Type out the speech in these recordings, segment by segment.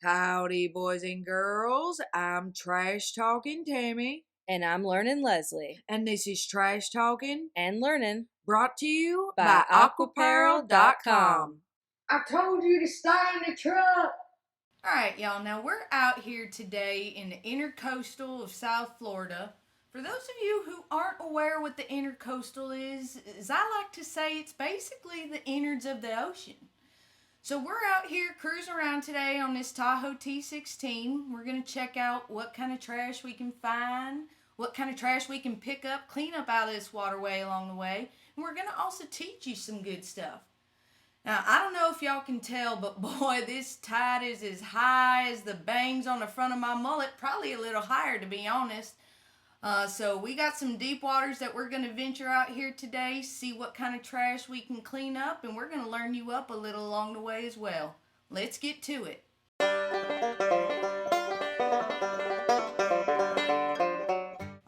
Howdy, boys and girls. I'm Trash Talkin Tammy. And I'm Learnin Leslie. And this is Trash Talkin And Learnin. Brought to you by aquapparel.com. I told you to stay in the truck. Alright, y'all. Now we're out here today in the Intracoastal of South Florida. For those of you who aren't aware what the Intracoastal is, as I like to say, it's basically the innards of the ocean. So we're out here cruising around today on this Tahoe T16. We're going to check out what kind of trash we can find, what kind of trash we can pick up, clean up out of this waterway along the way. And we're going to also teach you some good stuff. Now, I don't know if y'all can tell, but boy, this tide is as high as the bangs on the front of my mullet. Probably a little higher, to be honest. So we got some deep waters that we're going to venture out here today, see what kind of trash we can clean up, and we're going to learn you up a little along the way as well. Let's get to it.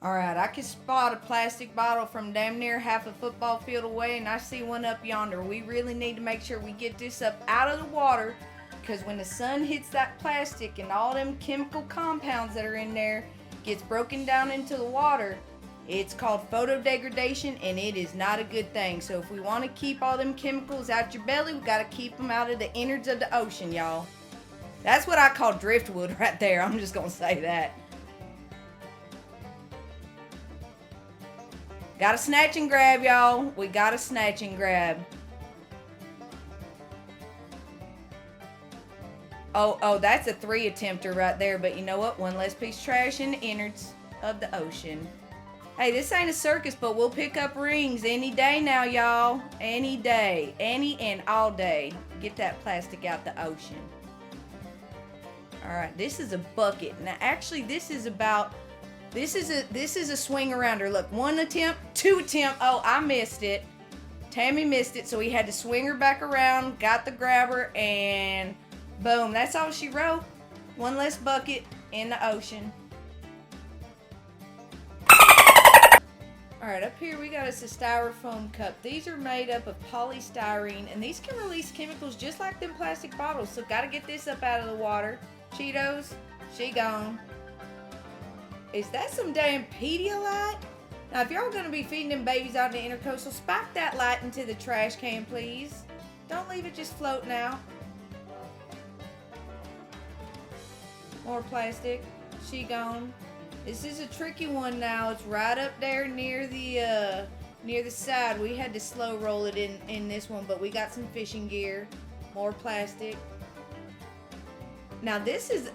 Alright, I can spot a plastic bottle from damn near half a football field away, and I see one up yonder. We really need to make sure we get this up out of the water, because when the sun hits that plastic and all them chemical compounds that are in there gets broken down into the water, it's called photodegradation, and it is not a good thing. So if we want to keep all them chemicals out your belly, we got to keep them out of the innards of the ocean, y'all. That's what I call driftwood right there. I'm just gonna say that. Gotta snatch and grab, y'all. We gotta snatch and grab. Oh, that's a 3 attempter right there, but you know what? One less piece of trash in the innards of the ocean. Hey, this ain't a circus, but we'll pick up rings any day now, y'all. Any day. Any and all day. Get that plastic out the ocean. Alright, this is a bucket. Now, actually, this is a swing arounder. Look, 1 attempt, 2 attempt. Oh, I missed it. Tammy missed it, so we had to swing her back around, got the grabber, and boom, that's all she wrote. 1 less bucket in the ocean. Alright, up here we got us a styrofoam cup. These are made up of polystyrene, and these can release chemicals just like them plastic bottles. So gotta get this up out of the water. Cheetos, she gone. Is that some damn Pedialyte? Now, if y'all gonna be feeding them babies out in the Intracoastal, spike that light into the trash can, please. Don't leave it just floating out. More plastic. She gone. This is a tricky one now. It's right up there near the side. We had to slow roll it in this one, but we got some fishing gear. More plastic. Now this is,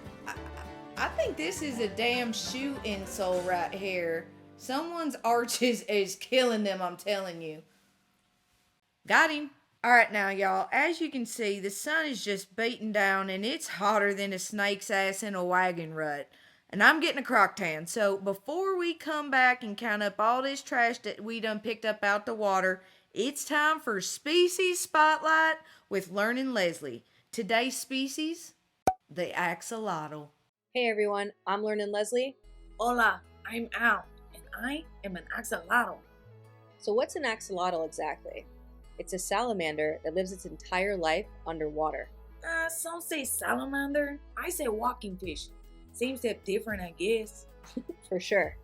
I think this is a damn shoe insole right here. Someone's arches is killing them, I'm telling you. Got him. Alright now, y'all, as you can see, the sun is just beating down, and it's hotter than a snake's ass in a wagon rut. And I'm getting a croc tan. So before we come back and count up all this trash that we done picked up out the water, it's time for Species Spotlight with Learnin Leslie. Today's species, the axolotl. Hey everyone, I'm Learnin Leslie. Hola, I'm Al, and I am an axolotl. So what's an axolotl exactly? It's a salamander that lives its entire life underwater. Some say salamander, I say walking fish. Seems that different, I guess. For sure.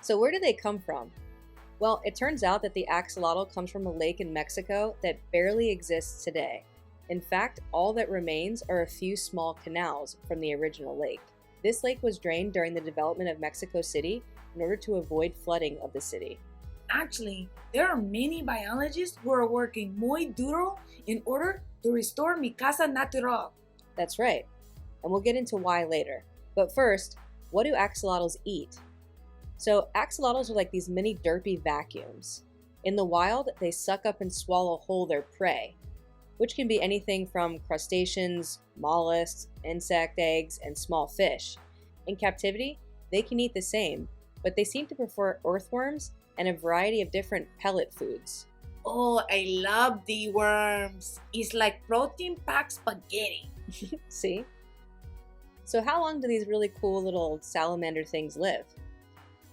So where do they come from? Well, it turns out that the axolotl comes from a lake in Mexico that barely exists today. In fact, all that remains are a few small canals from the original lake. This lake was drained during the development of Mexico City in order to avoid flooding of the city. Actually, there are many biologists who are working muy duro in order to restore mi casa natural. That's right, and we'll get into why later. But first, what do axolotls eat? So axolotls are like these mini derpy vacuums. In the wild, they suck up and swallow whole their prey, which can be anything from crustaceans, mollusks, insect eggs, and small fish. In captivity, they can eat the same, but they seem to prefer earthworms and a variety of different pellet foods. Oh, I love the worms. It's like protein-packed spaghetti. See? So how long do these really cool little salamander things live?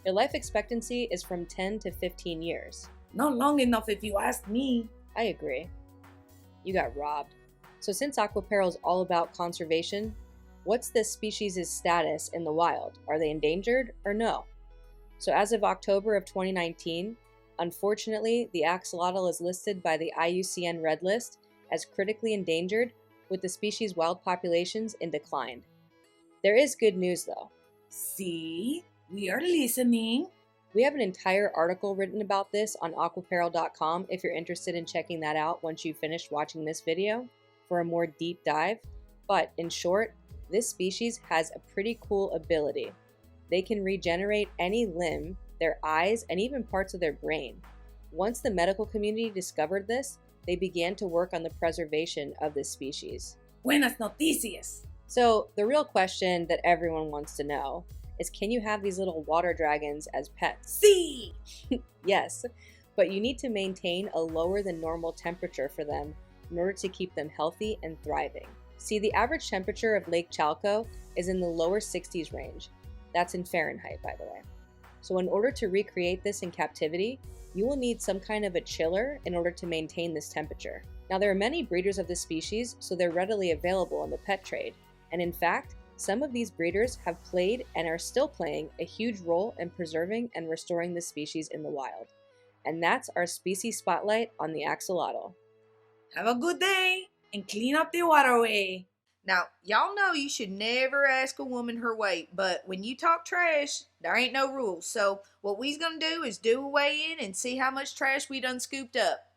Their life expectancy is from 10 to 15 years. Not long enough if you ask me. I agree. You got robbed. So since Aquapparel is all about conservation, What's this species' status in the wild? Are they endangered or no? So as of October of 2019, unfortunately, the axolotl is listed by the IUCN Red List as critically endangered, with the species' wild populations in decline. There is good news though. See, we are listening. We have an entire article written about this on aquaperil.com if you're interested in checking that out once you've finished watching this video for a more deep dive. But in short, this species has a pretty cool ability. They can regenerate any limb, their eyes, and even parts of their brain. Once the medical community discovered this, they began to work on the preservation of this species. Buenas noticias. So the real question that everyone wants to know is, can you have these little water dragons as pets? Sí. Yes, but you need to maintain a lower than normal temperature for them in order to keep them healthy and thriving. See, the average temperature of Lake Chalco is in the lower 60s range. That's in Fahrenheit, by the way. So in order to recreate this in captivity, you will need some kind of a chiller in order to maintain this temperature. Now, there are many breeders of this species, so they're readily available in the pet trade. And in fact, some of these breeders have played and are still playing a huge role in preserving and restoring the species in the wild. And that's our species spotlight on the axolotl. Have a good day and clean up the waterway. Now, y'all know you should never ask a woman her weight, but when you talk trash, there ain't no rules. So what we's gonna do is do a weigh-in and see how much trash we done scooped up.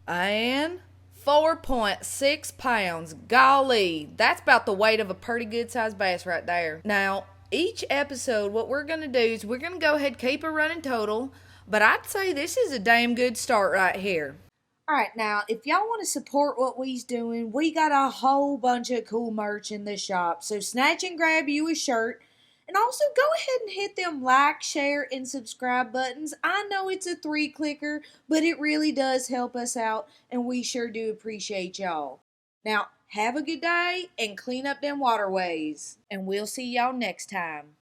And 4.6 pounds. Golly, that's about the weight of a pretty good sized bass right there. Now, each episode, what we're gonna do is we're gonna go ahead and keep a running total, but I'd say this is a damn good start right here. Alright, now, if y'all want to support what we's doing, we got a whole bunch of cool merch in the shop. So snatch and grab you a shirt. And also go ahead and hit them like, share, and subscribe buttons. I know it's a 3-clicker, but it really does help us out, and we sure do appreciate y'all. Now, have a good day and clean up them waterways. And we'll see y'all next time.